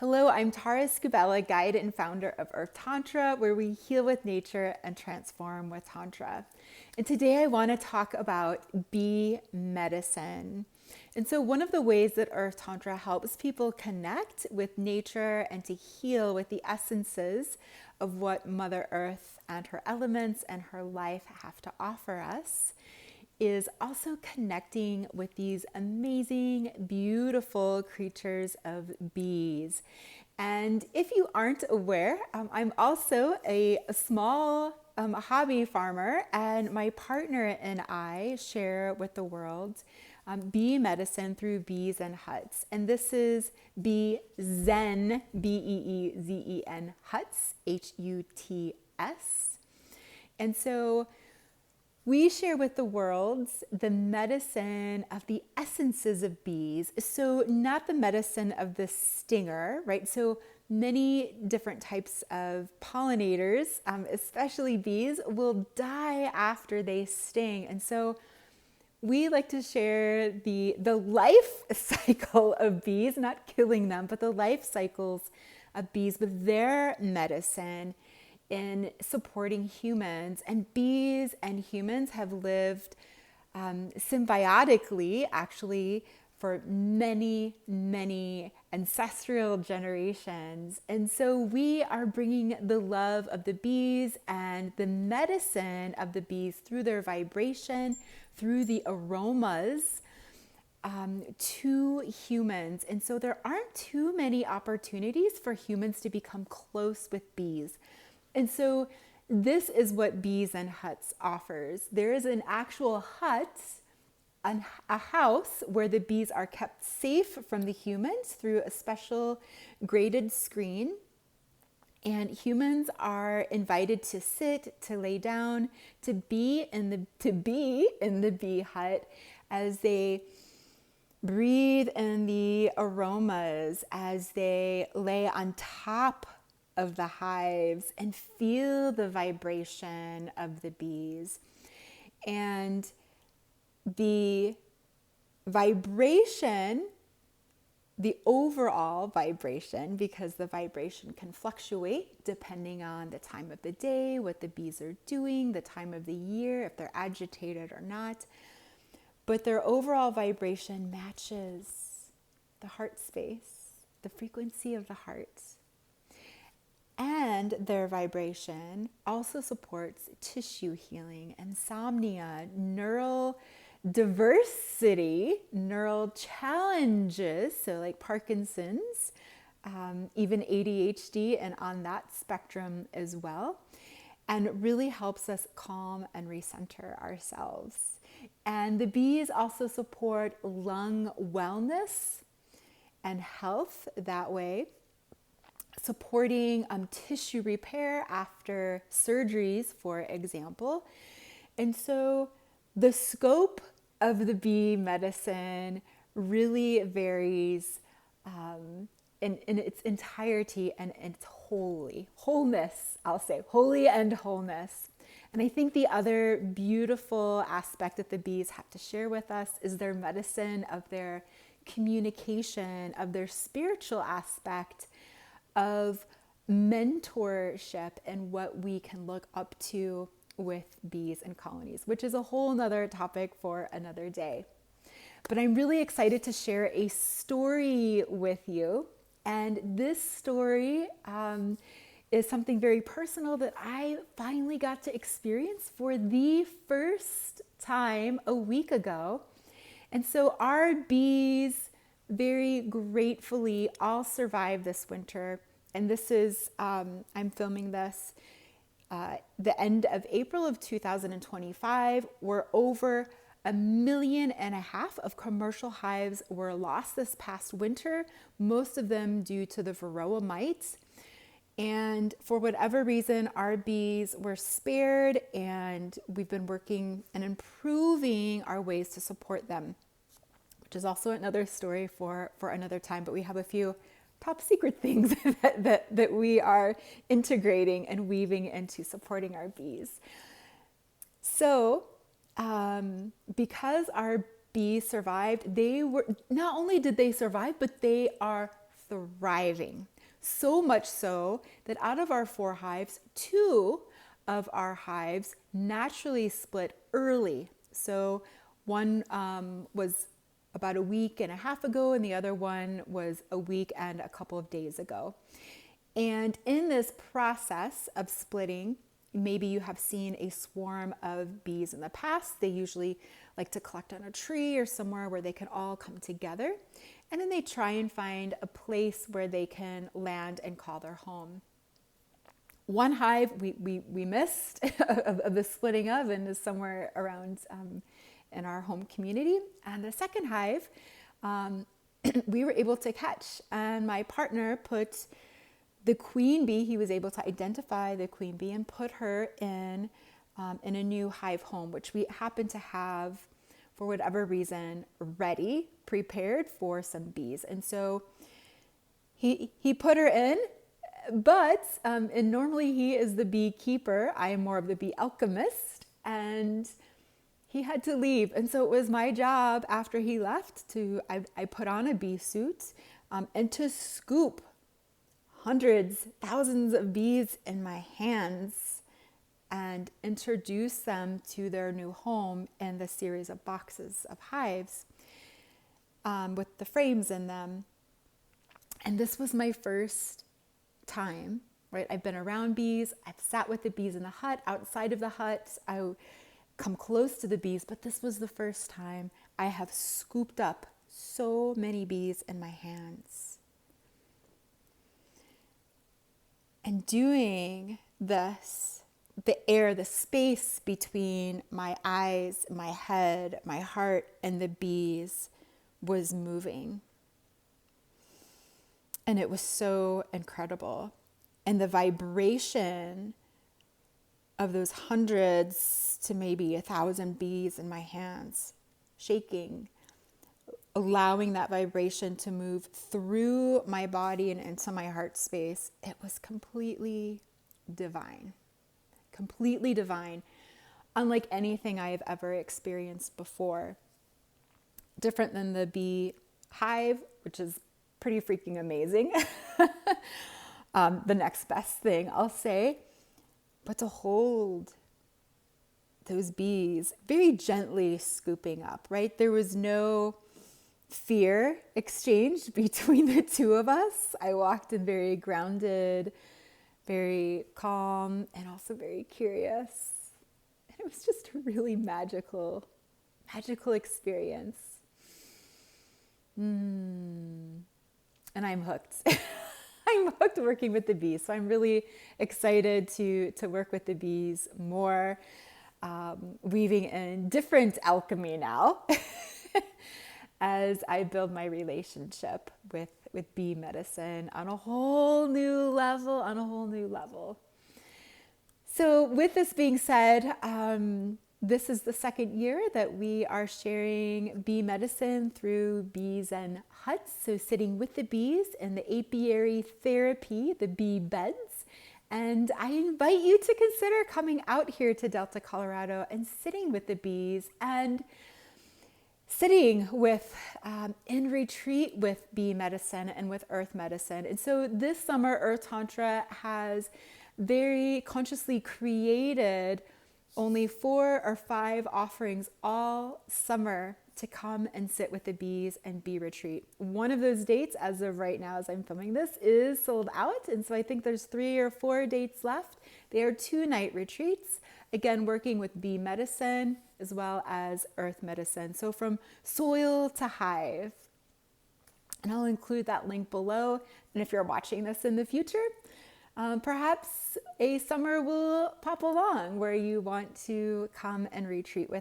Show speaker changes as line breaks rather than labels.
Hello, I'm Tara Scubella, guide and founder of Earth Tantra, where we heal with nature and transform with Tantra. And today I want to talk about bee medicine. And so, one of the ways that Earth Tantra helps people connect with nature and to heal with the essences of what Mother Earth and her elements and her life have to offer us is also connecting with these amazing, beautiful creatures of bees. And if you aren't aware, I'm also a small hobby farmer, and my partner and I share with the world bee medicine through Bees and Huts. And this is Bee Zen, Beezen Huts, Huts. And so we share with the world the medicine of the essences of bees. So not the medicine of the stinger, right? So many different types of pollinators, especially bees, will die after they sting. And so we like to share the life cycle of bees, not killing them, but the life cycles of bees with their medicine in supporting humans. And bees and humans have lived symbiotically, actually, for many, many ancestral generations. And so we are bringing the love of the bees and the medicine of the bees through their vibration, through the aromas, to humans. And so there aren't too many opportunities for humans to become close with bees. And so this is what Bees and Huts offers. There is an actual hut, a house where the bees are kept safe from the humans through a special graded screen. And humans are invited to sit, to lay down, to be in the bee hut as they breathe in the aromas, as they lay on top of the hives and feel the vibration of the bees. And the vibration, the overall vibration, because the vibration can fluctuate depending on the time of the day, what the bees are doing, the time of the year, if they're agitated or not. But their overall vibration matches the heart space, the frequency of the heart. And their vibration also supports tissue healing, insomnia, neural diversity, neural challenges, so like Parkinson's, even ADHD, and on that spectrum as well, and really helps us calm and recenter ourselves. And the bees also support lung wellness and health that way, supporting tissue repair after surgeries, for example. And so the scope of the bee medicine really varies in its entirety and its wholeness, I'll say, holy and wholeness. And I think the other beautiful aspect that the bees have to share with us is their medicine of their communication, of their spiritual aspect, of mentorship, and what we can look up to with bees and colonies, which is a whole nother topic for another day. But I'm really excited to share a story with you. And this story is something very personal that I finally got to experience for the first time a week ago. And so our bees very gratefully all survived this winter. And this is, I'm filming this the end of April of 2025, where over 1.5 million of commercial hives were lost this past winter, most of them due to the varroa mites. And for whatever reason, our bees were spared, and we've been working and improving our ways to support them, which is also another story for another time. But we have a few top secret things that we are integrating and weaving into supporting our bees. So because our bees survived, they were, not only did they survive, but they are thriving. So much so that out of our 4 hives, 2 of our hives naturally split early. So one was about a week and a half ago, and the other one was a week and a couple of days ago. And in this process of splitting, maybe you have seen a swarm of bees in the past. They usually like to collect on a tree or somewhere where they can all come together. And then they try and find a place where they can land and call their home. One hive we missed of the splitting of, and is somewhere around in our home community. And the second hive, we were able to catch. And my partner put the queen bee, he was able to identify the queen bee and put her in a new hive home, which we happen to have, for whatever reason, ready, prepared for some bees. And so he put her in, but and normally he is the beekeeper. I am more of the bee alchemist, and he had to leave. And so it was my job after he left I put on a bee suit and to scoop hundreds, thousands of bees in my hands and introduce them to their new home in the series of boxes of hives with the frames in them. And this was my first time, right? I've been around bees. I've sat with the bees in the hut, outside of the hut. I come close to the bees, but this was the first time I have scooped up so many bees in my hands. And doing this, the space between my eyes, my head, my heart, and the bees was moving. And it was so incredible. And the vibration of those hundreds to maybe 1,000 bees in my hands, shaking, allowing that vibration to move through my body and into my heart space, it was completely divine, unlike anything I have ever experienced before. Different than the bee hive, which is pretty freaking amazing. The next best thing I'll say, but to hold those bees very gently scooping up, right? There was no fear exchanged between the two of us. I walked in very grounded, very calm, and also very curious. And it was just a really magical experience. And I'm hooked. I'm hooked working with the bees. So I'm really excited to work with the bees more, weaving in different alchemy now as I build my relationship with bee medicine on a whole new level. So with this being said, this is the second year that we are sharing bee medicine through Bees and Huts. So sitting with the bees in the apiary therapy, the bee beds. And I invite you to consider coming out here to Delta, Colorado and sitting with the bees and sitting with, in retreat with bee medicine and with earth medicine. And so this summer, Earth Tantra has very consciously created only 4 or 5 offerings all summer to come and sit with the bees and bee retreat. One of those dates, as of right now, as I'm filming this, is sold out. And so I think there's 3 or 4 dates left. They are 2-night retreats, again, working with bee medicine as well as earth medicine. So from soil to hive. And I'll include that link below. And if you're watching this in the future, perhaps a summer will pop along where you want to come and retreat with